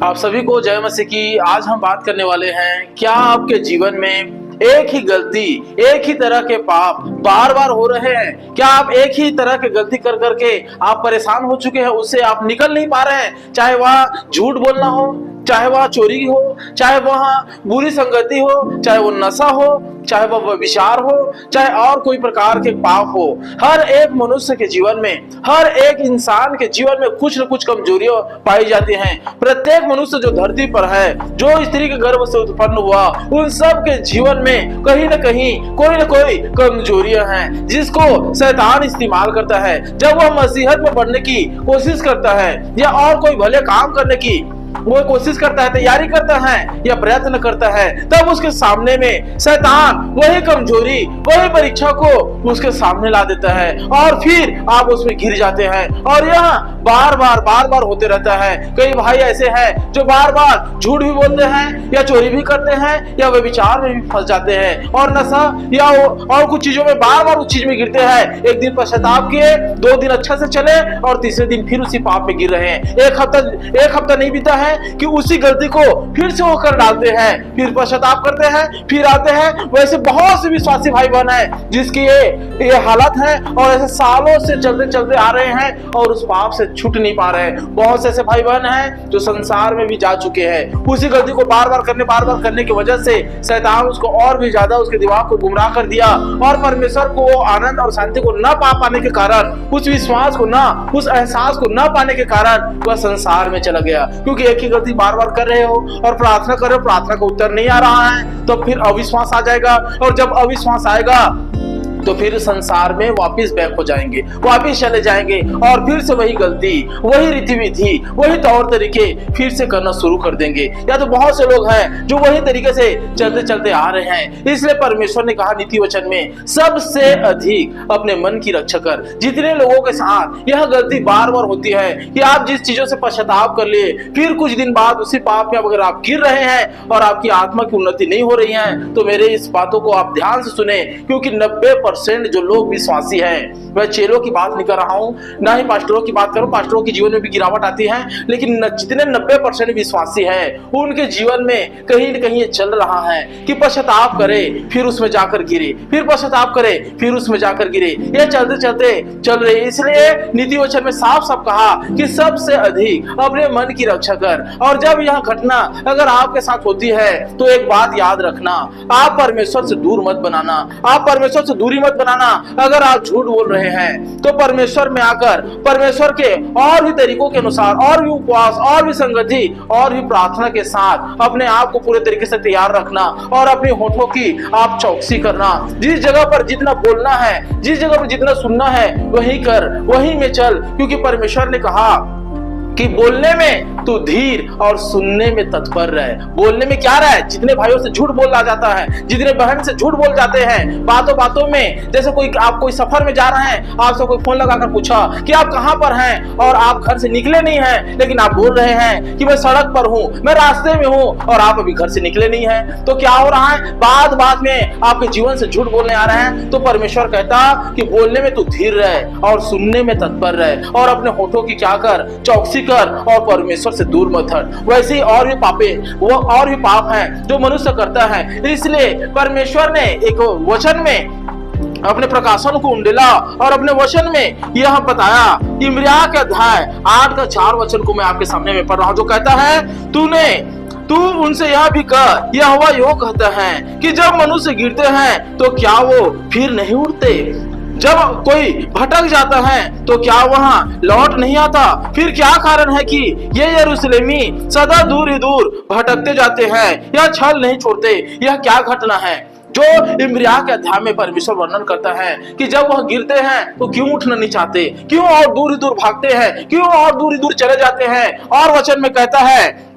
आप सभी को जय मसीह की। आज हम बात करने वाले हैं, क्या आपके जीवन में एक ही गलती, एक ही तरह के पाप बार बार हो रहे हैं? क्या आप एक ही तरह की गलती कर करके आप परेशान हो चुके हैं, उससे आप निकल नहीं पा रहे हैं? चाहे वह झूठ बोलना हो, चाहे वह चोरी हो, चाहे वह बुरी संगति हो, चाहे वो नशा हो, चाहे वह व्यभिचार हो, चाहे और कोई प्रकार के पाप हो। हर एक मनुष्य के जीवन में, हर एक इंसान के जीवन में कुछ न कुछ कमजोरियां पाई जाती हैं। प्रत्येक मनुष्य जो धरती पर है, जो स्त्री के गर्भ से उत्पन्न हुआ, उन सब के जीवन में कहीं न कहीं कोई न कोई कमजोरियां हैं, जिसको शैतान इस्तेमाल करता है। जब वह मसीहत में बढ़ने की कोशिश करता है या और कोई भले काम करने की वो कोशिश करता है, तैयारी करता है या प्रयत्न करता है, तब उसके सामने में शैतान वही कमजोरी, वही परीक्षा को उसके सामने ला देता है और फिर आप उसमें गिर जाते हैं। और यह बार बार होते रहता है। कई भाई ऐसे हैं जो बार बार झूठ भी बोलते हैं या चोरी भी करते हैं या व्यभिचार में भी फंस जाते हैं और नशा या और कुछ चीजों में बार उस चीज में गिरते हैं। एक दिन पश्चाताप किए, 2 दिन अच्छा से चले और तीसरे दिन फिर उसी पाप में गिर रहे हैं। एक हफ्ता नहीं बीता है कि उसी गलती को फिर से वो कर डालते हैं, फिर पश्चाताप करते हैं, फिर आते हैं। वैसे बहुत से विश्वासी भाई बहन है जिसकी ये हालत है और ऐसे सालों से चलते आ रहे हैं और उस पाप से छूट नहीं पा रहे हैं। बहुत से ऐसे भाई बहन हैं जो संसार में भी जा चुके हैं। उसी गलती को बार बार करने की वजह से शैतान उसको और भी ज्यादा उसके दिमाग को गुमराह कर दिया और परमेश्वर को वो आनंद और शांति को न पा पाने के कारण, उस विश्वास को ना, उस एहसास को न पाने के कारण वह संसार में चला गया। क्योंकि एक ही गलती बार कर रहे हो और प्रार्थना कर रहे हो, प्रार्थना का उत्तर नहीं आ रहा है, तो फिर अविश्वास आ जाएगा और जब अविश्वास आएगा तो फिर संसार में वापस बैक हो जाएंगे, वापस चले जाएंगे और फिर से वही गलती, वही रीति-विधि, वही तौर तरीके फिर से करना शुरू कर देंगे। या तो बहुत से लोग हैं जो वही तरीके से चलते आ रहे हैं। इसलिए परमेश्वर ने कहा नीति वचन में, सबसे अधिक अपने मन की रक्षा कर। जितने लोगों के साथ यह गलती बार होती है कि आप जिस चीजों से पश्चाताप कर लिए, फिर कुछ दिन बाद उसी पाप में अगर आप गिर रहे हैं और आपकी आत्मा की उन्नति नहीं हो रही है, तो मेरे इस बातों को आप ध्यान से सुने। क्योंकि 90% जो लोग विश्वासी हैं, मैं चेलों की बात नहीं कर रहा हूं, ना ही पास्टरों की बात करूं, पास्टरों के जीवन में भी गिरावट आती है, लेकिन जितने 90% विश्वासी हैं उनके जीवन में कहीं न कहीं ये चल रहा है कि पश्चाताप करे फिर उसमें जाकर गिरे, फिर पश्चाताप करे फिर उसमें जाकर गिरे। ये चलते चल रहे। इसलिए नीति वचन में साफ कहा कि सबसे अधिक अपने मन की रक्षा कर। और जब यह घटना अगर आपके साथ होती है तो एक बात याद रखना, आप परमेश्वर से दूर मत बनाना, आप परमेश्वर से दूरी मत बनाना। अगर आप झूठ बोल रहे हैं तो परमेश्वर में आकर परमेश्वर के और भी तरीकों के अनुसार, और भी उपवास, और भी संगति, और भी प्रार्थना के साथ अपने आप को पूरे तरीके से तैयार रखना और अपने होठों की आप चौकसी करना। जिस जगह पर जितना बोलना है, जिस जगह पर जितना सुनना है, वही कर, वही में चल। क्योंकि परमेश्वर ने कहा कि बोलने में तू धीर और सुनने में तत्पर रहे। बोलने में क्या रहा है? जितने भाइयों से झूठ बोला जाता है, जितने बहन से झूठ बोल जाते हैं बातों में। जैसे आप कोई सफर में जा रहे हैं, आपसे कोई फोन लगाकर पूछा कि आप कहां पर हैं और आप घर से निकले नहीं हैं, लेकिन आप बोल रहे हैं कि मैं सड़क पर हूं, मैं रास्ते में हूं, और आप अभी घर से निकले नहीं हैं। तो क्या हो रहा है? बात में आपके जीवन से झूठ बोलने आ रहे हैं। तो परमेश्वर कहता कि बोलने में तू धीर रहे और सुनने में तत्पर रहे और अपने होठों की क्या कर, चौकसी कर और परमेश्वर से दूर मत हट। वैसे ही और भी पाप हैं जो मनुष्य करता है। इसलिए परमेश्वर ने एक वचन में अपने प्रकाशन को उंडेला और अपने वचन में यह बताया। इब्रिया के अध्याय 8 का 4 वचन को मैं आपके सामने में पढ़ रहा हूं, जो कहता है, तू उनसे यह भी कह, यहोवा यो कहता है कि जब मनुष्य गिरते हैं तो क्या वो फिर नहीं उठते? जब कोई भटक जाता है तो क्या वहां लौट नहीं आता? फिर क्या कारण है कि ये यरूशलेमी सदा दूर ही दूर भटकते जाते हैं या छल नहीं छोड़ते? यह क्या घटना है जो इब्रिया के अध्याय में परमेश्वर वर्णन करता है कि जब वह गिरते हैं तो क्यों उठना नहीं चाहते, क्यों और दूर ही दूर भागते हैं, क्यों और दूर ही दूर चले जाते हैं? और वचन में कहता है,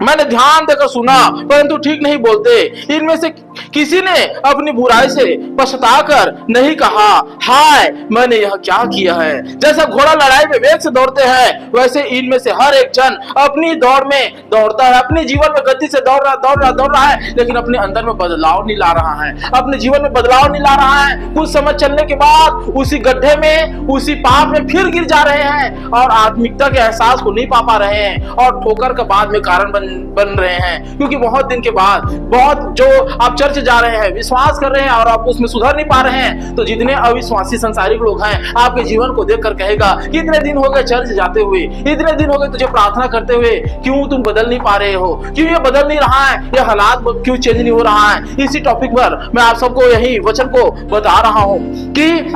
मैंने ध्यान देकर सुना परंतु ठीक नहीं बोलते। इनमें से किसी ने अपनी बुराई से पछताकर नहीं कहा, हाय मैंने यह क्या किया है। जैसा घोड़ा लड़ाई में वेग से दौड़ते हैं, वैसे इनमें से हर एक जन अपनी दौड़ में दौड़ता है, अपने जीवन में गति से दौड़ रहा है, लेकिन अपने अंदर में बदलाव नहीं ला रहा है, अपने जीवन में बदलाव नहीं ला रहा है। कुछ समय चलने के बाद उसी गड्ढे में, उसी पाप में फिर गिर जा रहे हैं और आत्मिकता के एहसास को नहीं पा रहे हैं और ठोकर का बाद में कारण बन रहे हैं। क्योंकि बहुत दिन के बाद, बहुत जो आप चर्च जा रहे हैं, विश्वास कर रहे हैं और आप उसमें सुधर नहीं पा रहे हैं, तो जितने अविश्वासी संसारिक लोग हैं आपके जीवन को देखकर कहेगा, इतने दिन हो गए चर्च जाते हुए, इतने दिन हो गए तुझे प्रार्थना करते हुए, क्यों तुम बदल नहीं पा रहे हो, क्यों ये बदल नहीं रहा है, ये हालात क्यों चेंज नहीं हो रहा है। इसी टॉपिक पर मैं आप सबको यही वचन को बता रहा हूं कि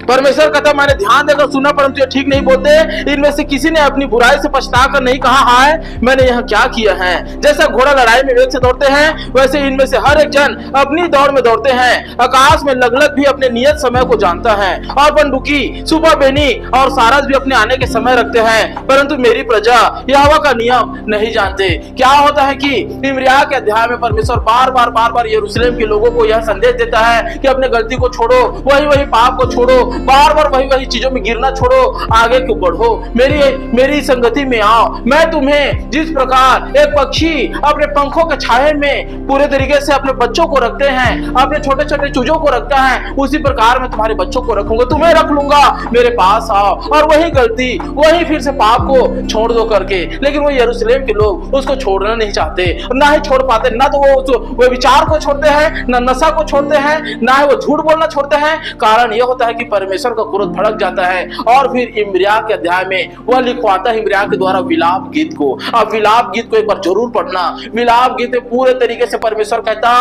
परमेश्वर कहता, मैंने ध्यान देकर सुना परंतु ये ठीक नहीं बोलते। इनमें से किसी ने अपनी बुराई से पछताकर नहीं कहा, हाय मैंने यह क्या किया है। जैसा घोड़ा लड़ाई में वेग से दौड़ते हैं, वैसे इनमें से हर एक जन अपनी दौड़ में दौड़ते हैं। आकाश में लगलग भी अपने नियत समय को जानता है और बंदूकी, सुबह बेनी और सारस भी अपने आने के समय रखते हैं, परंतु मेरी प्रजा यहोवा का नियम नहीं जानते। क्या होता है कि इम्रिया के अध्याय में परमेश्वर बार बार यरूशलेम के लोगों को यह संदेश देता है कि अपने गलती को छोड़ो, वही पाप को छोड़ो, बार बार वही चीजों में गिरना छोड़ो, आगे क्यों बढ़ो, मेरी संगति में आओ। मैं तुम्हें जिस प्रकार एक पक्षी अपने पंखों के छाये में पूरे तरीके से अपने बच्चों को रखते हैं, अपने छोटे छोटे चूजों को रखता है, उसी प्रकार मैं तुम्हारे बच्चों को रखूंगा, तुम्हें रख लूंगा, मेरे पास आओ। और वही गलती, वही फिर से पाप को छोड़ दो करके, लेकिन वो यरूशलेम के लोग उसको छोड़ना नहीं चाहते, ना ही छोड़ पाते। ना तो वो विचार को छोड़ते हैं, ना नशा को छोड़ते हैं, ना ही वो झूठ बोलना छोड़ते हैं। कारण यह होता है कि परमेश्वर का क्रोध भड़क जाता है। और फिर इम्रिया के अध्याय में वह लिखवाता है इम्रिया के द्वारा विलाप गीत को। अब विलाप गीत को एक बार जरूर पढ़ना। विलाप गीत में पूरे तरीके से परमेश्वर कहता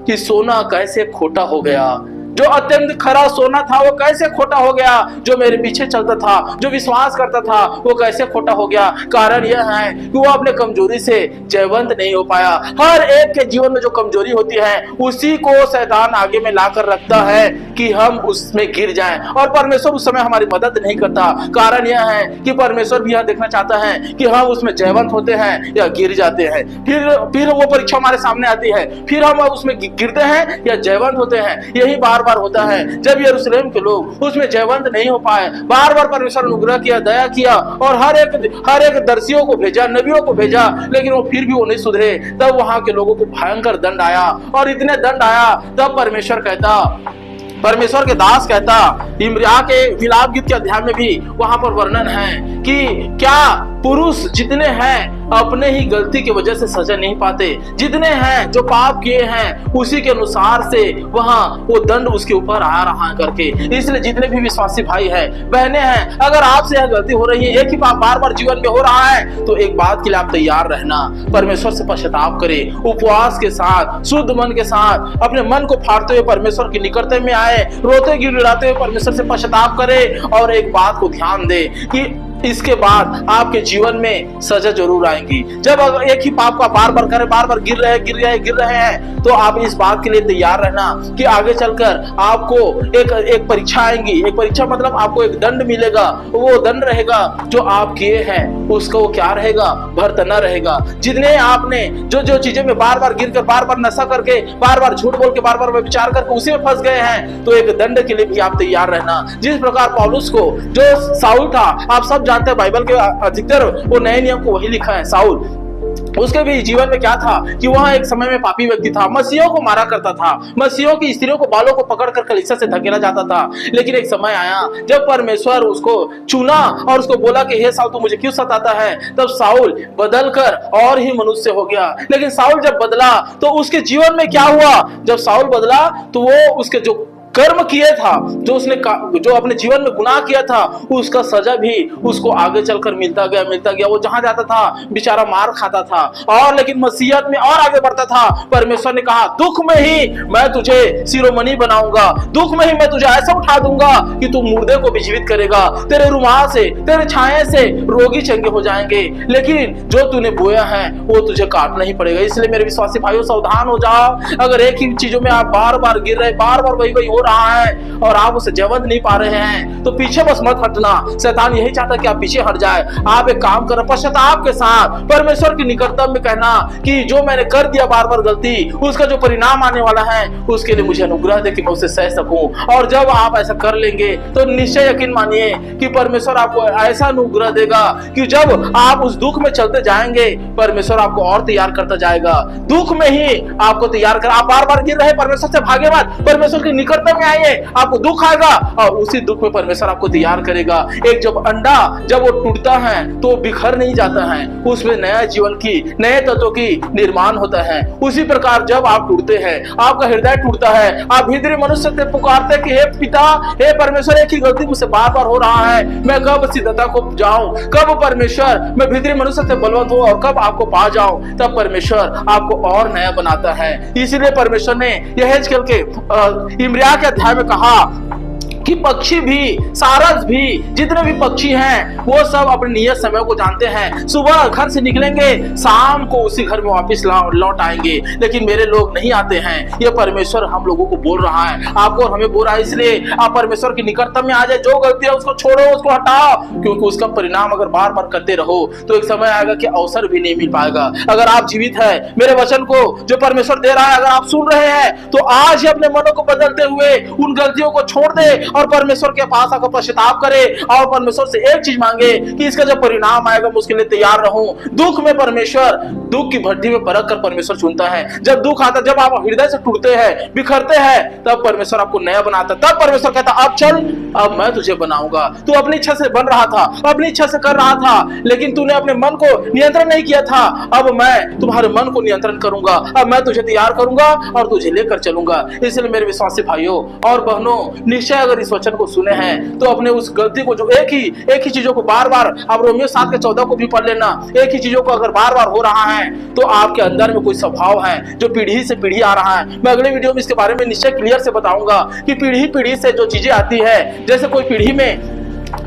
कि सोना कैसे खोटा हो गया, जो अत्यंत खरा सोना था वो कैसे खोटा हो गया, जो मेरे पीछे चलता था, जो विश्वास करता था, वो कैसे खोटा हो गया। कारण यह है कि वो अपने कमजोरी से जयवंत नहीं हो पाया। हर एक के जीवन में जो कमजोरी होती है उसी को शैतान आगे में लाकर रखता है कि हम उसमें गिर जाएं, और परमेश्वर उस समय हमारी मदद नहीं करता। कारण यह है कि परमेश्वर भी यह देखना चाहता है कि हम उसमें जयवंत होते हैं या गिर जाते हैं। फिर वो परीक्षा हमारे सामने आती है, फिर हम उसमें गिरते हैं या जयवंत होते हैं। यही बार होता है। जब यरूशलेम के लोग उसमें जयवंत नहीं हो पाए, बार बार परमेश्वर ने अनुग्रह किया, दया किया और हर एक दर्शियों को भेजा, नबियों को भेजा, लेकिन वो फिर भी वो नहीं सुधरे। तब वहां के लोगों को भयंकर दंड आया, और इतने दंड आया तब परमेश्वर के दास कहता, इम्रिया के विलाप गीत के अध्याय में भी वहां पर वर्णन है कि क्या पुरुष जितने हैं अपने ही गलती की वजह से सजा नहीं पाते, जितने हैं जो पाप किए हैं उसी के अनुसार से वहां वो दंड उसके ऊपर आ रहा है करके। इसलिए जितने भी विश्वासी भाई हैं, बहनें हैं, अगर आपसे यह गलती हो रही है, एक ही पाप बार बार जीवन में हो रहा है, तो एक बात के लिए आप तैयार रहना, परमेश्वर से पश्चाताप करें, उपवास के साथ, शुद्ध मन के साथ, अपने मन को फाड़ते हुए परमेश्वर की निकटता में आए, रोते गिड़गिड़ाते हुए परमेश्वर से पश्चाताप करें। और एक बात को ध्यान दे कि इसके बाद आपके जीवन में सजा जरूर आएंगी। जब एक ही पाप का बार बार करें, बार बार गिर रहे हैं, तो आप इस बात के लिए तैयार रहना कि आगे चलकर आपको एक परीक्षा आएंगी। एक परीक्षा मतलब आपको एक दंड मिलेगा, वो दंड रहेगा जो आप किए हैं उसका वो क्या रहेगा, भरतना रहेगा। जितने आपने जो चीजें में बार बार गिर कर, बार बार नशा करके, बार बार झूठ बोल के, बार बार विचार करके उसी में फंस गए हैं, तो एक दंड के लिए भी आप तैयार रहना। जिस प्रकार पौलुस को, जो साउल था, आप सब जानते हैं, बाइबल के अधिकतर वो नए नियम को वही लिखा है। साउल, उसके भी जीवन में क्या था कि वह एक समय में पापी व्यक्ति था, मसीहों को मारा करता था, मसीहों की स्त्रियों को बालों को पकड़कर कलीसिया से धकेला जाता था। लेकिन एक समय आया जब परमेश्वर उसको चुना और उसको बोला कि हे साउल, तू मुझे क्यों सताता है। तब साउल बदलकर और ही मनुष्य हो गया। लेकिन साउल जब बदला तो उसके जीवन में क्या हुआ, जब साउल बदला तो वो उसके जो कर्म किए था, जो अपने जीवन में गुनाह किया था, उसका सजा भी उसको आगे चलकर मिलता गया। वो जहां जाता था बेचारा मार खाता था, और लेकिन मसीहत में और आगे बढ़ता था। परमेश्वर ने कहा, दुख में ही मैं तुझे शिरोमणि बनाऊंगा, दुख में ही मैं तुझे ऐसा उठा दूंगा कि तू मुर्दे को भी जीवित करेगा, तेरे रुमाल से, तेरे छाये से रोगी चंगे हो जाएंगे। लेकिन जो तूने बोया है वो तुझे काटना ही पड़ेगा। इसलिए मेरे विश्वासी भाइयों, सावधान हो जाओ। अगर एक ही चीजों में आप बार बार गिर रहे, बार बार वही हो रहा है और आप उसे जवन नहीं पा रहे हैं, तो पीछे बस मत हटना। शैतान यही चाहता है कि आप पीछे हट जाए। आप एक काम करो, पश्चाताप के साथ परमेश्वर की निकटता में कहना कि जो मैंने कर दिया बार बार गलती, उसका जो परिणाम आने वाला है उसके लिए मुझे अनुग्रह दे कि मैं उसे सह सकूं। और जब आप ऐसा कर लेंगे तो निश्चय यकीन मानिए कि परमेश्वर आपको ऐसा अनुग्रह देगा कि जब आप उस दुख में चलते जाएंगे, परमेश्वर आपको और तैयार करता जाएगा। दुख में ही आपको तैयार कर, आप बार बार गिर रहे, परमेश्वर से भागे मत, परमेश्वर की निकटता में आइए। आपको दुख आएगा और उसी दुख में परमेश्वर आपको तैयार करेगा। एक जब अंडा जब वो टूटता है तो बिखर नहीं जाता है, उसमें नया जीवन की, नए तत्वों की निर्माण होता है। उसी प्रकार जब आप टूटते हैं, आपका हृदय टूटता है, आप हृदय मनुष्य से पुकारते कि हे पिता, हे परमेश्वर, एक ही गलती मुझसे बार बार हो रहा है, मैं कब सिद्धता को जाऊं, कब परमेश्वर मैं भीतरी मनुष्य से बलवंत हूं और कब आपको पा जाऊं, तब परमेश्वर आपको और नया बनाता है। इसीलिए परमेश्वर ने यहेजकेल के इम्रिया के अध्याय में कहा कि पक्षी भी, सारस भी, जितने भी पक्षी हैं वो सब अपने नियत समय को जानते हैं। सुबह घर से निकलेंगे, शाम को उसी घर में वापस लौट आएंगे, लेकिन मेरे लोग नहीं आते हैं। ये परमेश्वर हम लोगों को बोल रहा है, आपको और हमें बोल रहा है। इसलिए आप परमेश्वर की निकटता में आ जाए। जो गलती है उसको छोड़ो, उसको हटाओ, क्योंकि उसका परिणाम अगर बार बार करते रहो तो एक समय आएगा कि अवसर भी नहीं मिल पाएगा। अगर आप जीवित है, मेरे वचन को जो परमेश्वर दे रहा है अगर आप सुन रहे हैं, तो आज ही अपने मनों को बदलते हुए उन गलतियों को छोड़ दे और परमेश्वर के पास आकर पश्चाताप करे और परमेश्वर से एक चीज मांगे कि इसका जब परिणाम आएगा मैं उसके लिए तैयार रहूं। दुख में परमेश्वर, दुख की भट्टी में परख कर परमेश्वर चुनता है। जब दुख आता, जब आप हृदय से टूटते हैं, बिखरते हैं, तब परमेश्वर आपको नया बनाता है। तब परमेश्वर कहता अब चल, अब मैं तुझे बनाऊंगा। तू अपनी इच्छा से बन रहा था, अपनी इच्छा से कर रहा था, लेकिन तूने अपने मन को नियंत्रण नहीं किया था। अब मैं तुम्हारे मन को नियंत्रण करूंगा, अब मैं तुझे तैयार करूंगा और तुझे लेकर चलूंगा। इसलिए मेरे विश्वासी भाइयों और बहनों, निश्चय अगर इस वचन को सुने हैं तो अपने उस गलती को, जो एक ही चीजों को बार बार, आप रोमियो 7:14 को भी पढ़ लेना, एक ही चीजों को अगर बार बार हो रहा है तो आपके अंदर में कोई स्वभाव है जो पीढ़ी से पीढ़ी आ रहा है। मैं अगले वीडियो में इसके बारे में निश्चय क्लियर से बताऊंगा कि पीढ़ी से जो चीजें आती है, जैसे कोई पीढ़ी में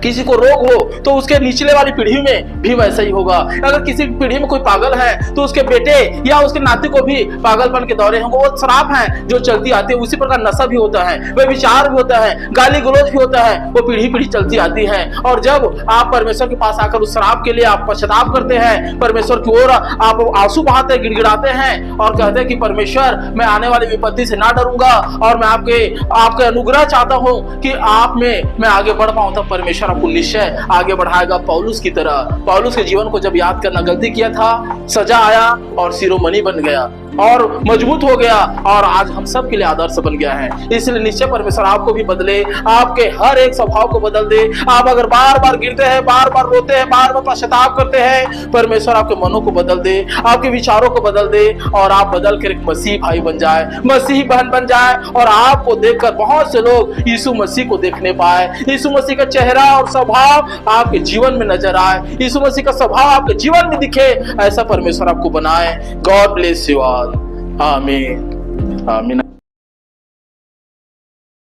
किसी को रोग हो तो उसके निचले वाली पीढ़ी में भी वैसा ही होगा। अगर किसी पीढ़ी में कोई पागल है तो उसके बेटे या उसके नाती को भी पागलपन के दौरे होंगे। वो श्राप है जो चलती आती है। उसी प्रकार नशा भी होता है, वह विचार भी होता है, गाली गलौज भी होता है, वो पीढ़ी चलती आती है। और जब आप परमेश्वर के पास आकर उस श्राप के लिए आप पश्चाताप करते हैं, परमेश्वर की ओर आप आंसू बहाते, गिड़गिड़ाते हैं और कहते हैं कि परमेश्वर मैं आने वाली विपत्ति से ना डरूंगा और मैं आपके अनुग्रह चाहता हूं कि आप में मैं आगे बढ़ पाऊं, तब परमेश्वर आपको निश्चय आगे बढ़ाएगा। पौलुस की तरह, पौलुस के जीवन को जब याद करना, गलती किया था, सजा आया और शिरोमणि बन गया और मजबूत हो गया और आज हम सब के लिए आदर्श बन गया है। इसलिए निश्चय परमेश्वर आपको भी बदले, आपके हर एक स्वभाव को बदल दे। आप अगर बार बार गिरते हैं, बार बार रोते हैं, बार बार पश्चाताप करते हैं, परमेश्वर आपके मनों को बदल दे, आपके विचारों को बदल दे और आप बदल कर एक मसीह भाई बन जाए, मसीह बहन बन जाए और आपको देखकर बहुत से लोग यीशु मसीह को देखने पाए, यीशु मसीह का चेहरा और स्वभाव आपके जीवन में नजर आए, यीशु मसीह का स्वभाव आपके जीवन में दिखे। ऐसा परमेश्वर आपको बनाए। God bless you all. आमीन आमीन।